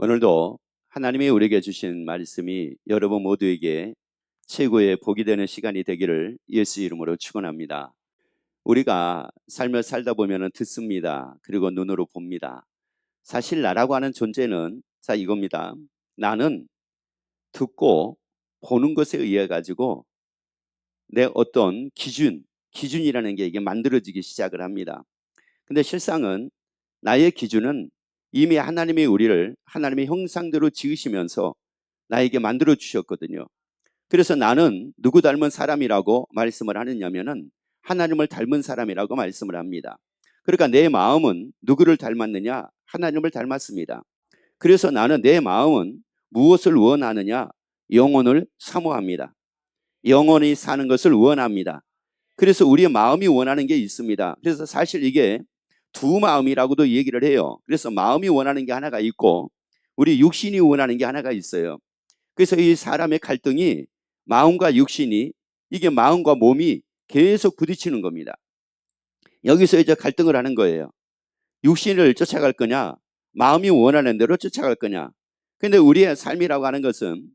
오늘도 하나님이 우리에게 주신 말씀이 여러분 모두에게 최고의 복이 되는 시간이 되기를 예수 이름으로 축원합니다. 우리가 삶을 살다 보면 듣습니다. 그리고 눈으로 봅니다. 사실 나라고 하는 존재는 이겁니다. 나는 듣고 보는 것에 의해 가지고 내 어떤 기준이라는 게 이게 만들어지기 시작을 합니다. 근데 실상은 나의 기준은 이미 하나님이 우리를 하나님의 형상대로 지으시면서 나에게 만들어 주셨거든요. 그래서 나는 누구 닮은 사람이라고 말씀을 하느냐면은 하나님을 닮은 사람이라고 말씀을 합니다. 그러니까 내 마음은 누구를 닮았느냐? 하나님을 닮았습니다. 그래서 나는 내 마음은 무엇을 원하느냐? 영혼을 사모합니다. 영원히 사는 것을 원합니다. 그래서 우리의 마음이 원하는 게 있습니다. 그래서 사실 이게 두 마음이라고도 얘기를 해요. 그래서 마음이 원하는 게 하나가 있고 우리 육신이 원하는 게 하나가 있어요. 그래서 이 사람의 갈등이 마음과 육신이 이게 마음과 몸이 계속 부딪히는 겁니다. 여기서 이제 갈등을 하는 거예요. 육신을 쫓아갈 거냐, 마음이 원하는 대로 쫓아갈 거냐. 근데 우리의 삶이라고 하는 것은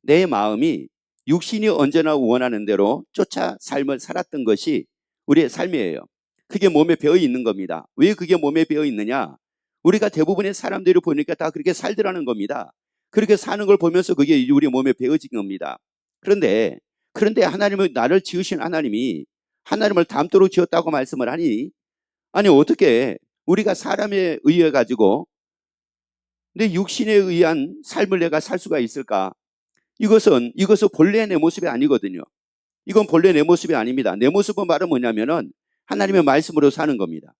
내 마음이 육신이 언제나 원하는 대로 쫓아 삶을 살았던 것이 우리의 삶이에요. 그게 몸에 배어 있는 겁니다. 왜 그게 몸에 배어 있느냐? 우리가 대부분의 사람들을 보니까 다 그렇게 살더라는 겁니다. 그렇게 사는 걸 보면서 그게 우리 몸에 배어진 겁니다. 그런데 하나님은 나를 지으신 하나님이 하나님을 닮도록 지었다고 말씀을 하니 아니 어떻게 우리가 사람에 의해 가지고 내 육신에 의한 삶을 내가 살 수가 있을까? 이것은 본래 내 모습이 아니거든요. 이건 본래 내 모습이 아닙니다. 내 모습은 바로 뭐냐면은 하나님의 말씀으로 사는 겁니다.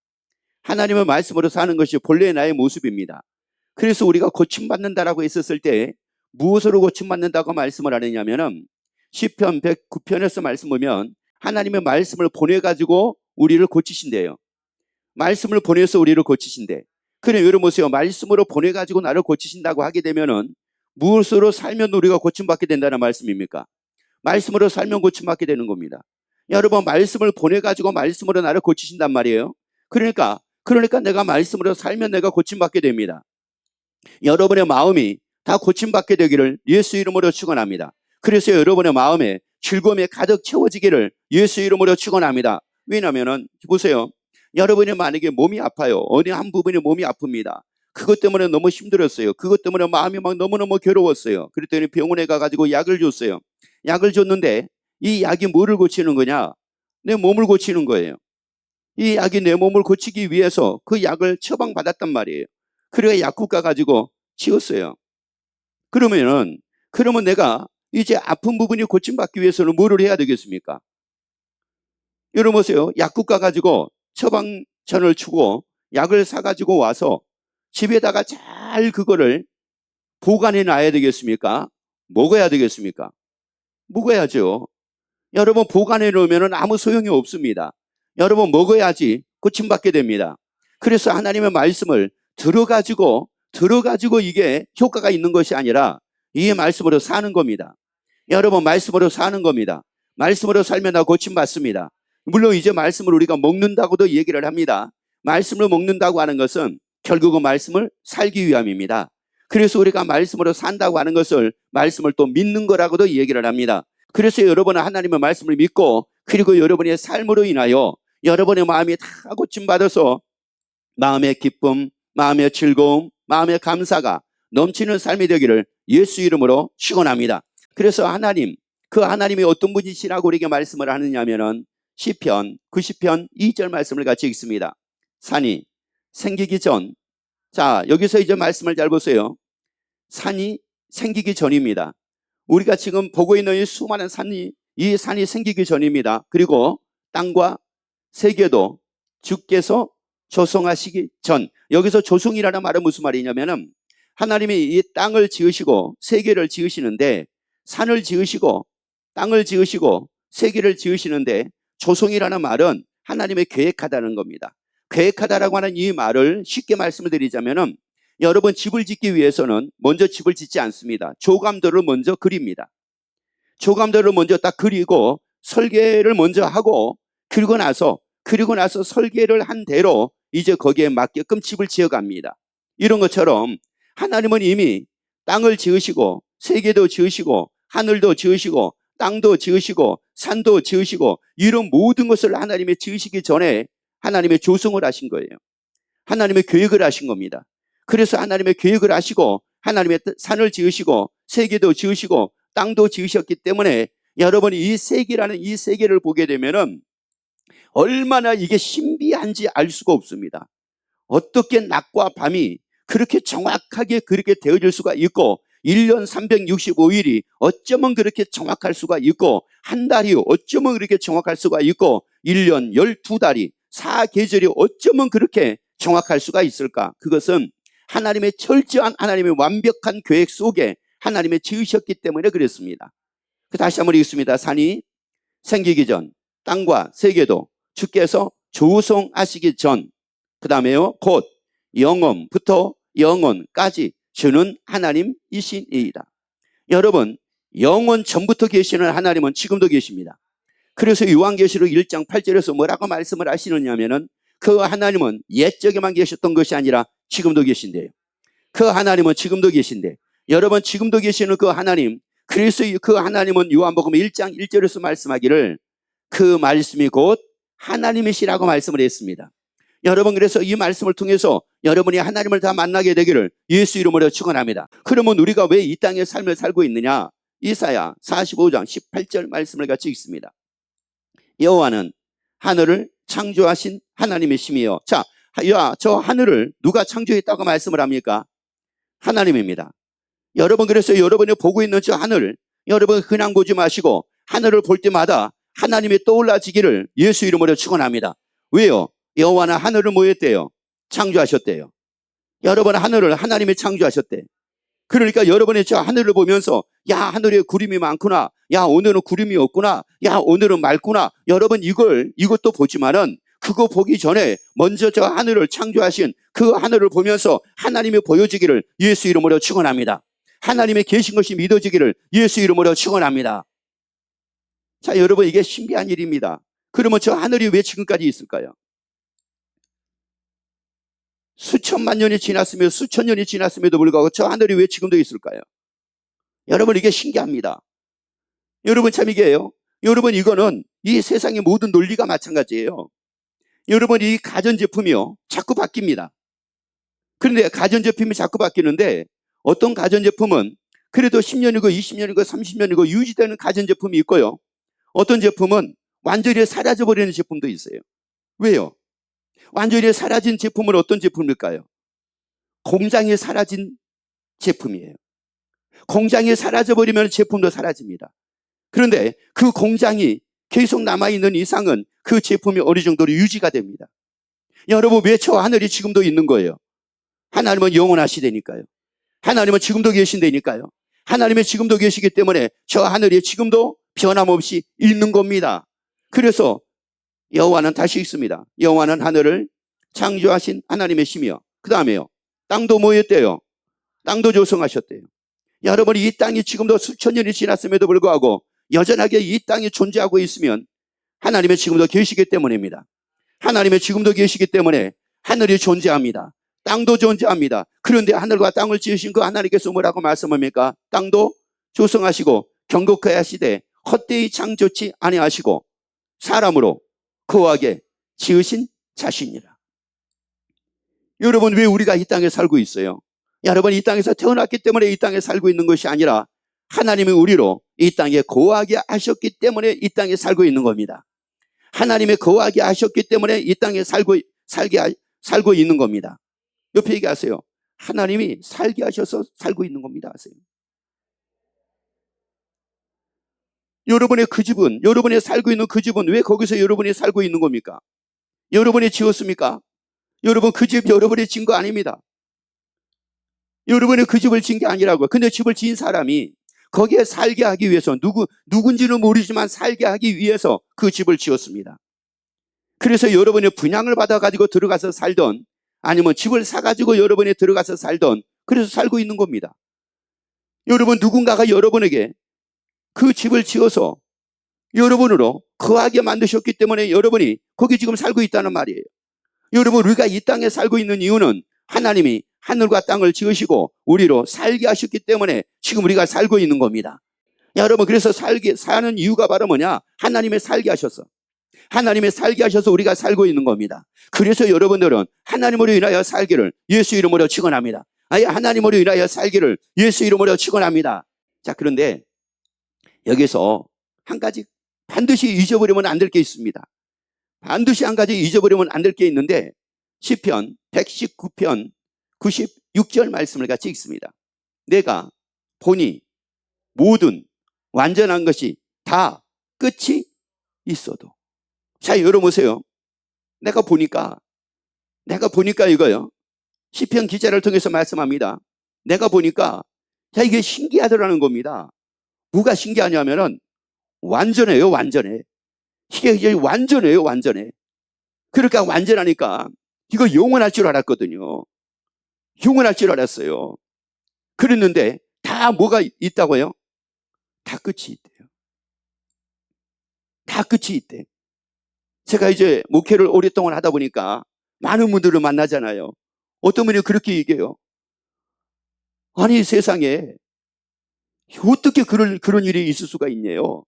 하나님의 말씀으로 사는 것이 본래 나의 모습입니다. 그래서 우리가 고침받는다라고 했었을 때 무엇으로 고침받는다고 말씀을 하느냐면은 시편 109편에서 말씀 보면 하나님의 말씀을 보내가지고 우리를 고치신대요. 말씀을 보내서 우리를 고치신대. 그래 여러분 보세요. 말씀으로 보내가지고 나를 고치신다고 하게 되면은 무엇으로 살면 우리가 고침받게 된다는 말씀입니까? 말씀으로 살면 고침받게 되는 겁니다. 여러분 말씀을 보내가지고 말씀으로 나를 고치신단 말이에요. 그러니까 내가 말씀으로 살면 내가 고침받게 됩니다. 여러분의 마음이 다 고침받게 되기를 예수 이름으로 축원합니다. 그래서 여러분의 마음에 즐거움이 가득 채워지기를 예수 이름으로 축원합니다. 왜냐하면 보세요. 여러분이 만약에 몸이 아파요. 어느 한 부분이 몸이 아픕니다. 그것 때문에 너무 힘들었어요. 그것 때문에 마음이 막 너무너무 괴로웠어요. 그랬더니 병원에 가가지고 약을 줬어요. 약을 줬는데 이 약이 뭐를 고치는 거냐? 내 몸을 고치는 거예요. 이 약이 내 몸을 고치기 위해서 그 약을 처방받았단 말이에요. 그래야 약국 가가지고 치웠어요. 그러면 내가 이제 아픈 부분이 고침받기 위해서는 뭐를 해야 되겠습니까? 여러분 보세요. 약국 가가지고 처방전을 주고 약을 사가지고 와서 집에다가 잘 그거를 보관해 놔야 되겠습니까? 먹어야 되겠습니까? 먹어야죠. 여러분 보관해 놓으면 아무 소용이 없습니다. 여러분 먹어야지 고침받게 됩니다. 그래서 하나님의 말씀을 들어가지고 이게 효과가 있는 것이 아니라 이 말씀으로 사는 겁니다. 여러분 말씀으로 사는 겁니다. 말씀으로 살면 나 고침받습니다. 물론 이제 말씀을 우리가 먹는다고도 얘기를 합니다. 말씀을 먹는다고 하는 것은 결국은 말씀을 살기 위함입니다. 그래서 우리가 말씀으로 산다고 하는 것을 말씀을 또 믿는 거라고도 얘기를 합니다. 그래서 여러분은 하나님의 말씀을 믿고 그리고 여러분의 삶으로 인하여 여러분의 마음이 다 고침받아서 마음의 기쁨, 마음의 즐거움, 마음의 감사가 넘치는 삶이 되기를 예수 이름으로 축원합니다. 그래서 그 하나님이 어떤 분이시라고 우리에게 말씀을 하느냐면은 시편 90편 2절 말씀을 같이 읽습니다. 산이 생기기 전, 자 여기서 이제 말씀을 잘 보세요. 산이 생기기 전입니다. 우리가 지금 보고 있는 이 수많은 이 산이 생기기 전입니다. 그리고 땅과 세계도 주께서 조성하시기 전. 여기서 조성이라는 말은 무슨 말이냐면은 하나님이 이 땅을 지으시고 세계를 지으시는데 산을 지으시고 땅을 지으시고 세계를 지으시는데 조성이라는 말은 하나님의 계획하다는 겁니다. 계획하다라고 하는 이 말을 쉽게 말씀을 드리자면은 여러분 집을 짓기 위해서는 먼저 집을 짓지 않습니다. 조감도를 먼저 그립니다. 조감도를 먼저 딱 그리고 설계를 먼저 하고 그리고 나서 설계를 한 대로 이제 거기에 맞게끔 집을 지어갑니다. 이런 것처럼 하나님은 이미 땅을 지으시고 세계도 지으시고 하늘도 지으시고 땅도 지으시고 산도 지으시고 이런 모든 것을 하나님이 지으시기 전에 하나님의 조성을 하신 거예요. 하나님의 계획을 하신 겁니다. 그래서 하나님의 계획을 하시고 하나님의 산을 지으시고 세계도 지으시고 땅도 지으셨기 때문에 여러분이 이 세계라는 이 세계를 보게 되면은 얼마나 이게 신비한지 알 수가 없습니다. 어떻게 낮과 밤이 그렇게 정확하게 그렇게 되어질 수가 있고 1년 365일이 어쩌면 그렇게 정확할 수가 있고 한 달이 어쩌면 그렇게 정확할 수가 있고 1년 12달이 4계절이 어쩌면 그렇게 정확할 수가 있을까? 그것은 하나님의 철저한 하나님의 완벽한 계획 속에 하나님의 지으셨기 때문에 그렇습니다. 다시 한번 읽습니다. 산이 생기기 전 땅과 세계도 주께서 조성하시기 전 그 다음에요 곧 영원부터 영원까지 주는 하나님이시니이다. 여러분 영원 전부터 계시는 하나님은 지금도 계십니다. 그래서 요한계시록 1장 8절에서 뭐라고 말씀을 하시느냐면은 그 하나님은 옛적에만 계셨던 것이 아니라 지금도 계신데요. 그 하나님은 지금도 계신데 여러분 지금도 계시는 그 하나님, 그래서 그 하나님은 요한복음 1장 1절에서 말씀하기를 그 말씀이 곧 하나님이시라고 말씀을 했습니다. 여러분 그래서 이 말씀을 통해서 여러분이 하나님을 다 만나게 되기를 예수 이름으로 축원합니다. 그러면 우리가 왜 이 땅의 삶을 살고 있느냐? 이사야 45장 18절 말씀을 같이 읽습니다. 여호와는 하늘을 창조하신 하나님이시며 자, 저 하늘을 누가 창조했다고 말씀을 합니까? 하나님입니다. 여러분 그래서 여러분이 보고 있는 저 하늘 여러분 그냥 보지 마시고 하늘을 볼 때마다 하나님이 떠올라지기를 예수 이름으로 축원합니다. 왜요? 여호와는 하늘을 뭐 했대요? 창조하셨대요. 여러분 하늘을 하나님이 창조하셨대. 그러니까 여러분이 저 하늘을 보면서 야 하늘에 구름이 많구나, 야 오늘은 구름이 없구나, 야 오늘은 맑구나, 여러분 이것도 보지만은 그거 보기 전에 먼저 저 하늘을 창조하신 그 하늘을 보면서 하나님이 보여지기를 예수 이름으로 축원합니다. 하나님의 계신 것이 믿어지기를 예수 이름으로 축원합니다. 자 여러분 이게 신비한 일입니다. 그러면 저 하늘이 왜 지금까지 있을까요? 수천만 년이 지났으며 수천 년이 지났음에도 불구하고 저 하늘이 왜 지금도 있을까요? 여러분 이게 신기합니다. 여러분 참 이게요. 여러분 이거는 이 세상의 모든 논리가 마찬가지예요. 여러분 이 가전제품이요 자꾸 바뀝니다. 그런데 가전제품이 자꾸 바뀌는데 어떤 가전제품은 그래도 10년이고 20년이고 30년이고 유지되는 가전제품이 있고요. 어떤 제품은 완전히 사라져버리는 제품도 있어요. 왜요? 완전히 사라진 제품은 어떤 제품일까요? 공장에 사라진 제품이에요. 공장이 사라져버리면 제품도 사라집니다. 그런데 그 공장이 계속 남아있는 이상은 그 제품이 어느 정도로 유지가 됩니다. 여러분 왜 저 하늘이 지금도 있는 거예요? 하나님은 영원하시다니까요. 하나님은 지금도 계신다니까요. 하나님은 지금도 계시기 때문에 저 하늘이 지금도 변함없이 있는 겁니다. 그래서 여호와는 다시 있습니다. 여호와는 하늘을 창조하신 하나님이시며 그 다음에요 땅도 뭐였대요? 땅도 조성하셨대요. 여러분 이 땅이 지금도 수천 년이 지났음에도 불구하고 여전하게 이 땅이 존재하고 있으면 하나님이 지금도 계시기 때문입니다. 하나님이 지금도 계시기 때문에 하늘이 존재합니다. 땅도 존재합니다. 그런데 하늘과 땅을 지으신 그 하나님께서 뭐라고 말씀합니까? 땅도 조성하시고 경고케 하시되 헛되이 창조치 아니하시고 사람으로 거하게 지으신 자신이라. 여러분 왜 우리가 이 땅에 살고 있어요? 여러분 이 땅에서 태어났기 때문에 이 땅에 살고 있는 것이 아니라 하나님이 우리로 이 땅에 거하게 하셨기 때문에 이 땅에 살고 있는 겁니다. 하나님이 거하게 하셨기 때문에 이 땅에 살고 있는 겁니다. 옆에 얘기하세요. 하나님이 살게 하셔서 살고 있는 겁니다. 하세요. 여러분의 그 집은, 여러분이 살고 있는 그 집은 왜 거기서 여러분이 살고 있는 겁니까? 여러분이 지었습니까? 여러분 그 집 여러분이 지은 거 아닙니다. 여러분이 그 집을 지은 게 아니라고요. 근데 집을 지은 사람이 거기에 살게 하기 위해서 누군지는 모르지만 살게 하기 위해서 그 집을 지었습니다. 그래서 여러분이 분양을 받아가지고 들어가서 살던 아니면 집을 사가지고 여러분이 들어가서 살던 그래서 살고 있는 겁니다. 여러분 누군가가 여러분에게 그 집을 지어서 여러분으로 거하게 만드셨기 때문에 여러분이 거기 지금 살고 있다는 말이에요. 여러분 우리가 이 땅에 살고 있는 이유는 하나님이 하늘과 땅을 지으시고 우리로 살게 하셨기 때문에 지금 우리가 살고 있는 겁니다. 여러분, 그래서 사는 이유가 바로 뭐냐? 하나님의 살게 하셔서. 하나님의 살게 하셔서 우리가 살고 있는 겁니다. 그래서 여러분들은 하나님으로 인하여 살기를 예수 이름으로 축원합니다. 아예 하나님으로 인하여 살기를 예수 이름으로 축원합니다. 자, 그런데 여기서 한 가지 반드시 잊어버리면 안 될 게 있습니다. 반드시 한 가지 잊어버리면 안 될 게 있는데 시편 119편 96절 말씀을 같이 읽습니다. 내가 보니 모든 완전한 것이 다 끝이 있어도. 자, 여러분 보세요. 내가 보니까 이거요. 시편 기자를 통해서 말씀합니다. 내가 보니까 자, 이게 신기하더라는 겁니다. 뭐가 신기하냐면은 완전해요, 완전해. 이게 완전해요, 완전해. 그러니까 완전하니까 이거 영원할 줄 알았거든요. 영원할 줄 알았어요. 그랬는데 다 뭐가 있다고요? 다 끝이 있대요. 다 끝이 있대. 제가 이제 목회를 오랫동안 하다 보니까 많은 분들을 만나잖아요. 어떤 분이 그렇게 얘기해요. 아니, 세상에 어떻게 그런 일이 있을 수가 있냐요.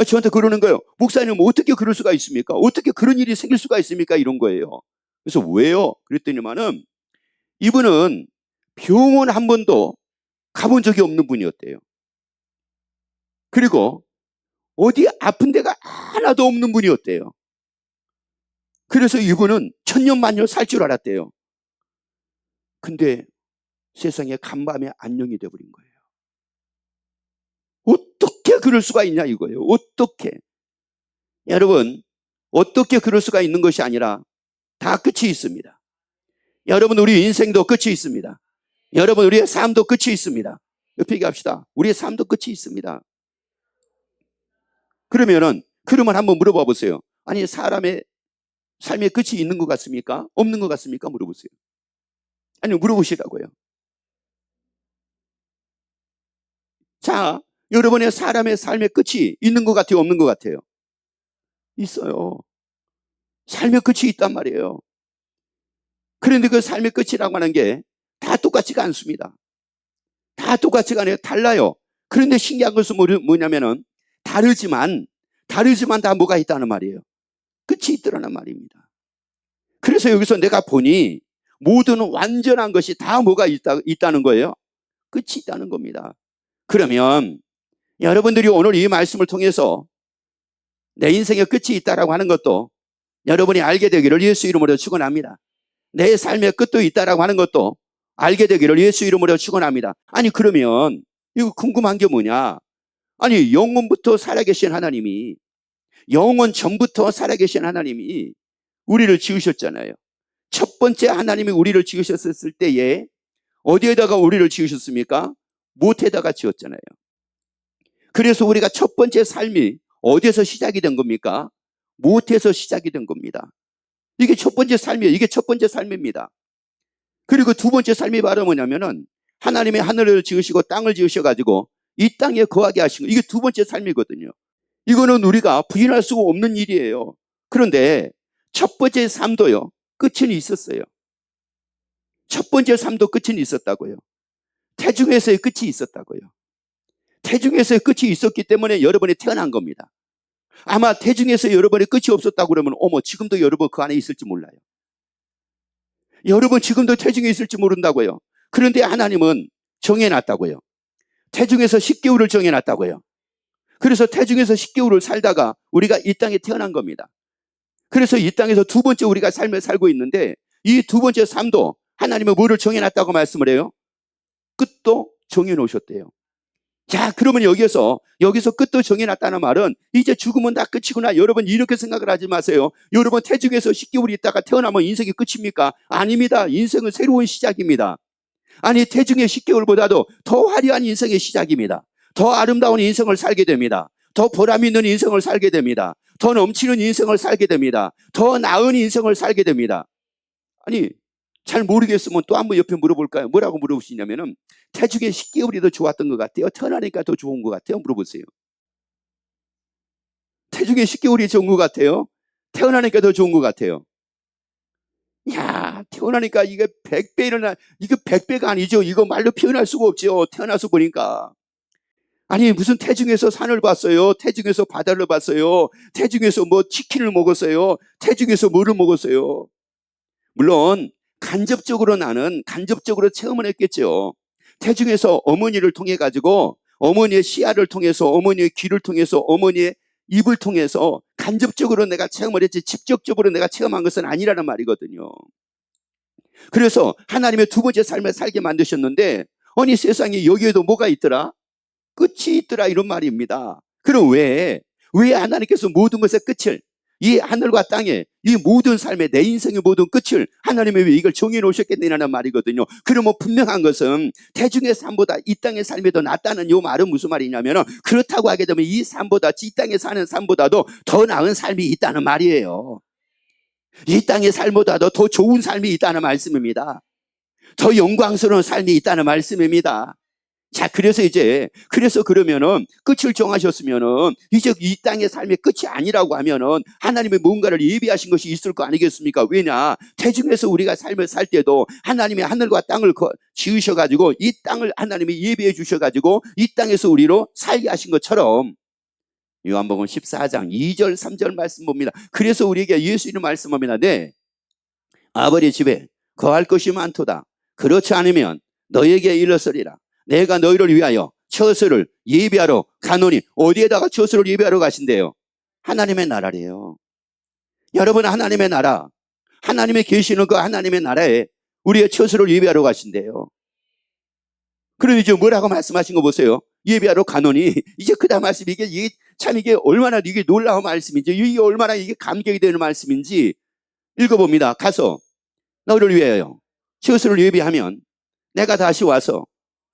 저한테 그러는 거예요. 목사님, 어떻게 그럴 수가 있습니까? 어떻게 그런 일이 생길 수가 있습니까? 이런 거예요. 그래서 왜요? 그랬더니만은 이분은 병원 한 번도 가본 적이 없는 분이었대요. 그리고 어디 아픈 데가 하나도 없는 분이었대요. 그래서 이분은 천년만년 살 줄 알았대요. 근데 세상에 간밤에 안녕이 돼버린 거예요. 어떻게 그럴 수가 있냐 이거예요. 어떻게. 여러분, 어떻게 그럴 수가 있는 것이 아니라 다 끝이 있습니다. 여러분, 우리 인생도 끝이 있습니다. 여러분, 우리의 삶도 끝이 있습니다. 옆에 얘기합시다. 우리의 삶도 끝이 있습니다. 그러면 한번 물어봐 보세요. 아니, 사람의 삶의 끝이 있는 것 같습니까? 없는 것 같습니까? 물어보세요. 아니, 물어보시라고요. 자, 여러분의 사람의 삶의 끝이 있는 것 같아요? 없는 것 같아요? 있어요. 삶의 끝이 있단 말이에요. 그런데 그 삶의 끝이라고 하는 게 다 똑같지가 않습니다. 다 똑같지가 않아요. 달라요. 그런데 신기한 것은 뭐냐면은 다르지만 다 뭐가 있다는 말이에요. 끝이 있더라는 말입니다. 그래서 여기서 내가 보니 모든 완전한 것이 다 뭐가 있다는 거예요. 끝이 있다는 겁니다. 그러면 여러분들이 오늘 이 말씀을 통해서 내 인생의 끝이 있다라고 하는 것도 여러분이 알게 되기를 예수 이름으로 축원합니다. 내 삶의 끝도 있다라고 하는 것도 알게 되기를 예수 이름으로 축원합니다. 아니, 그러면 이거 궁금한 게 뭐냐? 아니, 영원부터 살아계신 하나님이, 영원 전부터 살아계신 하나님이 우리를 지으셨잖아요. 첫 번째 하나님이 우리를 지으셨을 때에 어디에다가 우리를 지으셨습니까? 못에다가 지었잖아요. 그래서 우리가 첫 번째 삶이 어디에서 시작이 된 겁니까? 못에서 시작이 된 겁니다. 이게 첫 번째 삶이에요. 이게 첫 번째 삶입니다. 그리고 두 번째 삶이 바로 뭐냐면은 하나님의 하늘을 지으시고 땅을 지으셔가지고 이 땅에 거하게 하신 거. 이게 두 번째 삶이거든요. 이거는 우리가 부인할 수가 없는 일이에요. 그런데 첫 번째 삶도요, 끝은 있었어요. 첫 번째 삶도 끝은 있었다고요. 태중에서의 끝이 있었다고요. 태중에서의 끝이 있었기 때문에 여러분이 태어난 겁니다. 아마 태중에서 여러분의 끝이 없었다고 그러면 어머, 지금도 여러분 그 안에 있을지 몰라요. 여러분 지금도 태중에 있을지 모른다고요. 그런데 하나님은 정해놨다고요. 태중에서 10개월을 정해놨다고요. 그래서 태중에서 10개월을 살다가 우리가 이 땅에 태어난 겁니다. 그래서 이 땅에서 두 번째 우리가 삶을 살고 있는데 이 두 번째 삶도 하나님은 뭐를 정해놨다고 말씀을 해요? 끝도 정해놓으셨대요. 자, 그러면 여기서 끝도 정해놨다는 말은 이제 죽으면 다 끝이구나. 여러분 이렇게 생각을 하지 마세요. 여러분 태중에서 10개월 있다가 태어나면 인생이 끝입니까? 아닙니다. 인생은 새로운 시작입니다. 아니, 태중의 10개월보다도 더 화려한 인생의 시작입니다. 더 아름다운 인생을 살게 됩니다. 더 보람 있는 인생을 살게 됩니다. 더 넘치는 인생을 살게 됩니다. 더 나은 인생을 살게 됩니다. 아니, 잘 모르겠으면 또 한번 옆에 물어볼까요? 뭐라고 물어보시냐면은 태중에 10개월이 더 좋았던 것 같아요? 태어나니까 더 좋은 것 같아요? 물어보세요. 태중에 10개월이 좋은 것 같아요? 태어나니까 더 좋은 것 같아요? 야, 태어나니까 이게 100배 일어나, 이거 100배가 아니죠. 이거 말로 표현할 수가 없죠. 태어나서 보니까. 아니, 무슨 태중에서 산을 봤어요. 태중에서 바다를 봤어요. 태중에서 뭐 치킨을 먹었어요. 태중에서 뭐를 먹었어요. 물론 간접적으로 나는 간접적으로 체험을 했겠죠. 태중에서 어머니를 통해 가지고 어머니의 시야를 통해서 어머니의 귀를 통해서 어머니의 입을 통해서 간접적으로 내가 체험을 했지 직접적으로 내가 체험한 것은 아니라는 말이거든요. 그래서 하나님의 두 번째 삶을 살게 만드셨는데 아니 세상에 여기에도 뭐가 있더라? 끝이 있더라 이런 말입니다. 그럼 왜 하나님께서 모든 것의 끝을 이 하늘과 땅에 이 모든 삶의 내 인생의 모든 끝을 하나님이 왜 이걸 정해 놓으셨겠느냐는 말이거든요. 그러면 분명한 것은 태중의 삶보다 이 땅의 삶이 더 낫다는 이 말은 무슨 말이냐면 그렇다고 하게 되면 이 삶보다 이 땅에 사는 삶보다도 더 나은 삶이 있다는 말이에요. 이 땅의 삶보다도 더 좋은 삶이 있다는 말씀입니다. 더 영광스러운 삶이 있다는 말씀입니다. 자, 그래서 그러면은 끝을 정하셨으면은 이제 이 땅의 삶의 끝이 아니라고 하면은 하나님의 뭔가를 예비하신 것이 있을 거 아니겠습니까? 왜냐? 태중에서 우리가 삶을 살 때도 하나님이 하늘과 땅을 지으셔가지고 이 땅을 하나님이 예비해 주셔가지고 이 땅에서 우리로 살게 하신 것처럼 요한복음 14장 2절 3절 말씀 봅니다. 그래서 우리에게 예수님 말씀합니다. 네, 아버지 집에 거할 것이 많도다. 그렇지 않으면 너에게 일렀으리라. 내가 너희를 위하여 처소를 예비하러 가노니. 어디에다가 처소를 예비하러 가신대요? 하나님의 나라래요. 여러분, 하나님의 나라, 하나님의 계시는 그 하나님의 나라에 우리의 처소를 예비하러 가신대요. 그럼 이제 뭐라고 말씀하신 거 보세요. 예비하러 가노니. 이제 그 다음 말씀, 이게 참 이게 얼마나 이게 놀라운 말씀인지, 이게 얼마나 이게 감격이 되는 말씀인지 읽어봅니다. 가서 너희를 위하여 처소를 예비하면 내가 다시 와서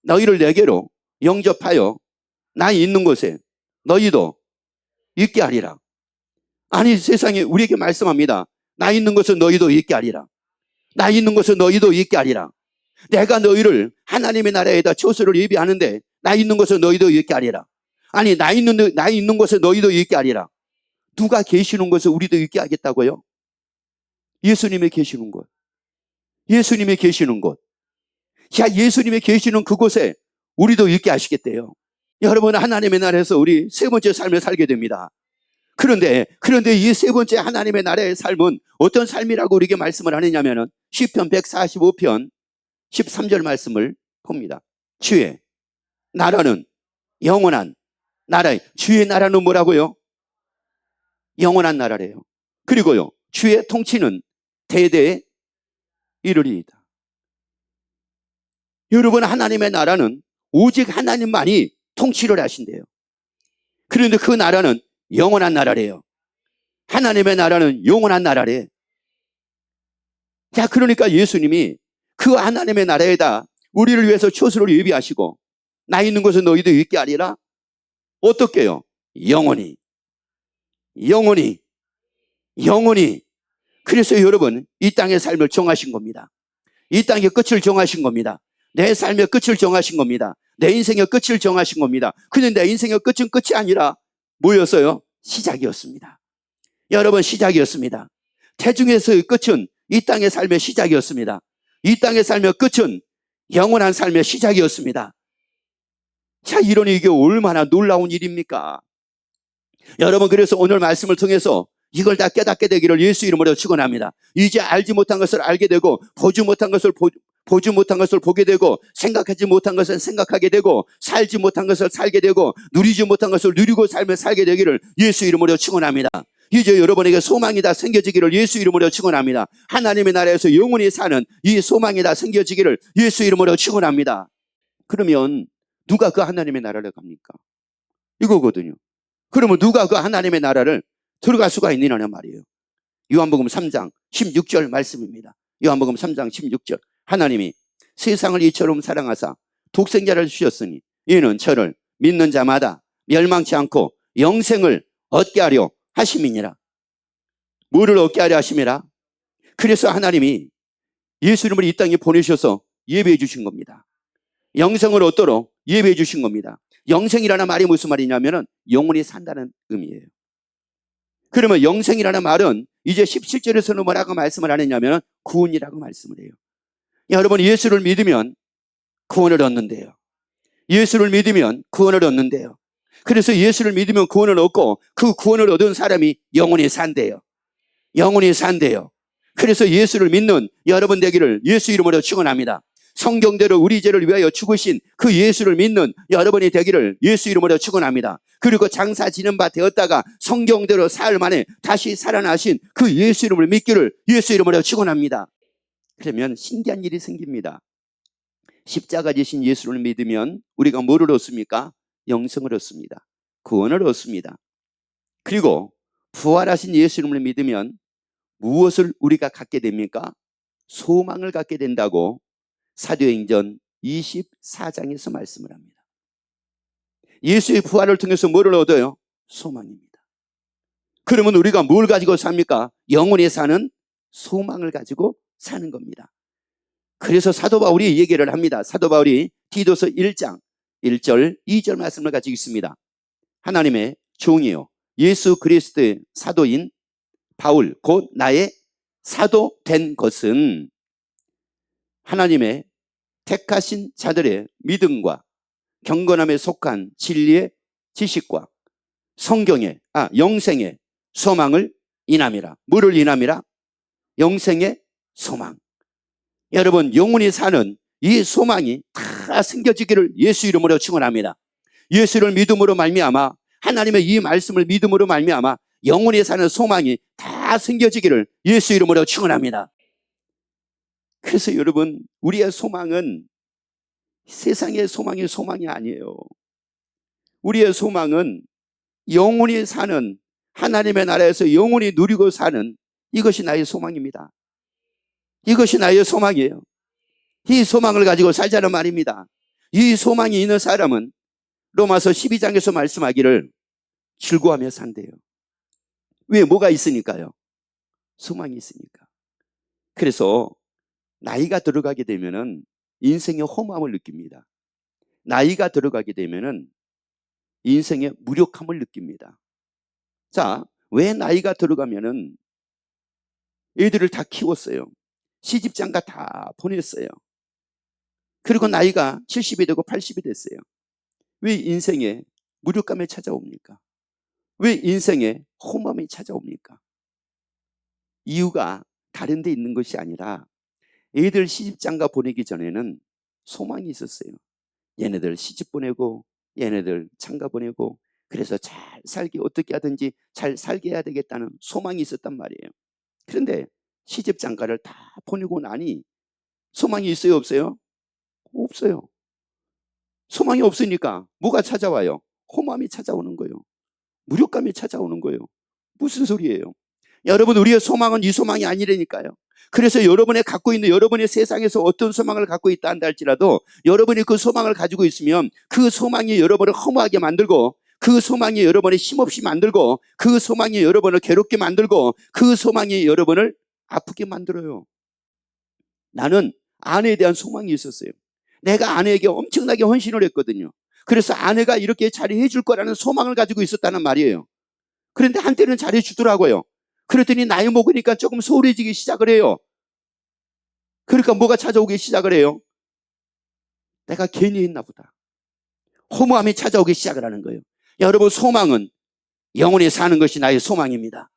너희를 내게로 영접하여 나 있는 곳에 너희도 있게 하리라. 아니, 세상에 우리에게 말씀합니다. 나 있는 곳에 너희도 있게 하리라. 나 있는 곳에 너희도 있게 하리라. 내가 너희를 하나님의 나라에다 처소를 예비하는데 나 있는 곳에 너희도 있게 하리라. 아니, 나 있는 곳에 너희도 있게 하리라. 누가 계시는 곳에 우리도 있게 하겠다고요? 예수님이 계시는 곳. 예수님이 계시는 곳. 자, 예수님이 계시는 그곳에 우리도 있게 하시겠대요. 여러분, 하나님의 나라에서 우리 세 번째 삶을 살게 됩니다. 그런데 이 세 번째 하나님의 나라의 삶은 어떤 삶이라고 우리에게 말씀을 하느냐면은 시편 145편 13절 말씀을 봅니다. 주의 나라는 영원한 나라. 주의 나라는 뭐라고요? 영원한 나라래요. 그리고요, 주의 통치는 대대에 이르리이다. 여러분, 하나님의 나라는 오직 하나님만이 통치를 하신대요. 그런데 그 나라는 영원한 나라래요. 하나님의 나라는 영원한 나라래. 자, 그러니까 예수님이 그 하나님의 나라에다 우리를 위해서 처소를 예비하시고 나 있는 곳에 너희도 있게 하리라. 어떻게요? 영원히. 영원히. 영원히. 그래서 여러분, 이 땅의 삶을 정하신 겁니다. 이 땅의 끝을 정하신 겁니다. 내 삶의 끝을 정하신 겁니다. 내 인생의 끝을 정하신 겁니다. 그런데 내 인생의 끝은 끝이 아니라 뭐였어요? 시작이었습니다. 여러분, 시작이었습니다. 태중에서의 끝은 이 땅의 삶의 시작이었습니다. 이 땅의 삶의 끝은 영원한 삶의 시작이었습니다. 자, 이러니 이게 얼마나 놀라운 일입니까? 여러분, 그래서 오늘 말씀을 통해서 이걸 다 깨닫게 되기를 예수 이름으로 축원합니다. 이제 알지 못한 것을 알게 되고 보지 못한 것을 보지 못한 것을 보게 되고 생각하지 못한 것을 생각하게 되고 살지 못한 것을 살게 되고 누리지 못한 것을 누리고 삶을 살게 되기를 예수 이름으로 축원합니다. 이제 여러분에게 소망이 다 생겨지기를 예수 이름으로 축원합니다. 하나님의 나라에서 영원히 사는 이 소망이 다 생겨지기를 예수 이름으로 축원합니다. 그러면 누가 그 하나님의 나라를 갑니까? 이거거든요. 그러면 누가 그 하나님의 나라를 들어갈 수가 있느냐는 말이에요. 요한복음 3장 16절 말씀입니다. 요한복음 3장 16절. 하나님이 세상을 이처럼 사랑하사 독생자를 주셨으니 이는 저를 믿는 자마다 멸망치 않고 영생을 얻게 하려 하심이니라. 뭐를 얻게 하려 하심이라? 그래서 하나님이 예수님을 이 땅에 보내셔서 예배해 주신 겁니다. 영생을 얻도록 예배해 주신 겁니다. 영생이라는 말이 무슨 말이냐면은 영원히 산다는 의미예요. 그러면 영생이라는 말은 이제 17절에서는 뭐라고 말씀을 하느냐면 구원이라고 말씀을 해요. 여러분, 예수를 믿으면 구원을 얻는데요. 예수를 믿으면 구원을 얻는데요. 그래서 예수를 믿으면 구원을 얻고 그 구원을 얻은 사람이 영원히 산대요. 영원히 산대요. 그래서 예수를 믿는 여러분 되기를 예수 이름으로 축원합니다. 성경대로 우리 죄를 위하여 죽으신 그 예수를 믿는 여러분이 되기를 예수 이름으로 축원합니다. 그리고 장사 지는 바 되었다가 성경대로 사흘 만에 다시 살아나신 그 예수 이름을 믿기를 예수 이름으로 축원합니다. 그러면 신기한 일이 생깁니다. 십자가 지신 예수를 믿으면 우리가 뭐를 얻습니까? 영생을 얻습니다. 구원을 얻습니다. 그리고 부활하신 예수 이름을 믿으면 무엇을 우리가 갖게 됩니까? 소망을 갖게 된다고 사도행전 24장에서 말씀을 합니다. 예수의 부활을 통해서 뭐를 얻어요? 소망입니다. 그러면 우리가 뭘 가지고 삽니까? 영원히 사는 소망을 가지고 사는 겁니다. 그래서 사도 바울이 얘기를 합니다. 사도 바울이 디도서 1장 1절 2절 말씀을 가지고 있습니다. 하나님의 종이요 예수 그리스도의 사도인 바울 곧 나의 사도 된 것은 하나님의 택하신 자들의 믿음과 경건함에 속한 진리의 지식과 성경의 영생의 소망을 인함이라. 뭐를 인함이라? 영생의 소망. 여러분, 영원히 사는 이 소망이 다 생겨지기를 예수 이름으로 축원합니다. 예수를 믿음으로 말미암아 하나님의 이 말씀을 믿음으로 말미암아 영원히 사는 소망이 다 생겨지기를 예수 이름으로 축원합니다. 그래서 여러분, 우리의 소망은 세상의 소망이 아니에요. 우리의 소망은 영원히 사는 하나님의 나라에서 영원히 누리고 사는 이것이 나의 소망입니다. 이것이 나의 소망이에요. 이 소망을 가지고 살자는 말입니다. 이 소망이 있는 사람은 로마서 12장에서 말씀하기를 즐거워하며 산대요. 왜? 뭐가 있으니까요. 소망이 있으니까. 그래서 나이가 들어가게 되면은 인생의 허무함을 느낍니다. 나이가 들어가게 되면은 인생의 무력함을 느낍니다. 자, 왜 나이가 들어가면은 애들을 다 키웠어요. 시집장가 다 보냈어요. 그리고 나이가 70이 되고 80이 됐어요. 왜 인생에 무력감이 찾아옵니까? 왜 인생에 허무함이 찾아옵니까? 이유가 다른 데 있는 것이 아니라 애들 시집장가 보내기 전에는 소망이 있었어요. 얘네들 시집 보내고 얘네들 장가 보내고 그래서 잘 살게 어떻게 하든지 잘 살게 해야 되겠다는 소망이 있었단 말이에요. 그런데 시집장가를 다 보내고 나니 소망이 있어요? 없어요? 없어요. 소망이 없으니까 뭐가 찾아와요? 허무함이 찾아오는 거예요. 무력감이 찾아오는 거예요. 무슨 소리예요? 여러분, 우리의 소망은 이 소망이 아니라니까요. 그래서 여러분이 갖고 있는 여러분의 세상에서 어떤 소망을 갖고 있다 한다 할지라도 여러분이 그 소망을 가지고 있으면 그 소망이 여러분을 허무하게 만들고 그 소망이 여러분을 힘없이 만들고 그 소망이 여러분을 괴롭게 만들고 그 소망이 여러분을 아프게 만들어요. 나는 아내에 대한 소망이 있었어요. 내가 아내에게 엄청나게 헌신을 했거든요. 그래서 아내가 이렇게 잘해 줄 거라는 소망을 가지고 있었다는 말이에요. 그런데 한때는 잘해 주더라고요. 그랬더니 나이 먹으니까 조금 소홀해지기 시작을 해요. 그러니까 뭐가 찾아오기 시작을 해요? 내가 괜히 했나 보다. 허무함이 찾아오기 시작을 하는 거예요. 여러분, 소망은 영원히 사는 것이 나의 소망입니다.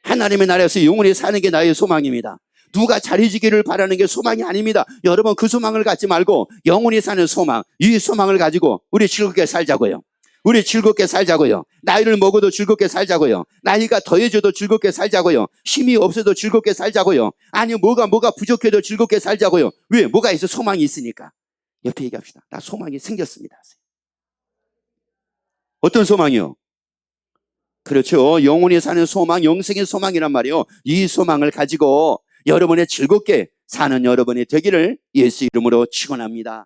하나님의 나라에서 영원히 사는 게 나의 소망입니다. 누가 잘해지기를 바라는 게 소망이 아닙니다. 여러분, 그 소망을 갖지 말고 영원히 사는 소망, 이 소망을 가지고 우리 즐겁게 살자고요. 우리 즐겁게 살자고요. 나이를 먹어도 즐겁게 살자고요. 나이가 더해져도 즐겁게 살자고요. 힘이 없어도 즐겁게 살자고요. 아니 뭐가 부족해도 즐겁게 살자고요. 왜? 뭐가 있어? 소망이 있으니까. 옆에 얘기합시다. 나 소망이 생겼습니다. 어떤 소망이요? 그렇죠. 영원히 사는 소망, 영생의 소망이란 말이요. 이 소망을 가지고 여러분의 즐겁게 사는 여러분이 되기를 예수 이름으로 축원합니다.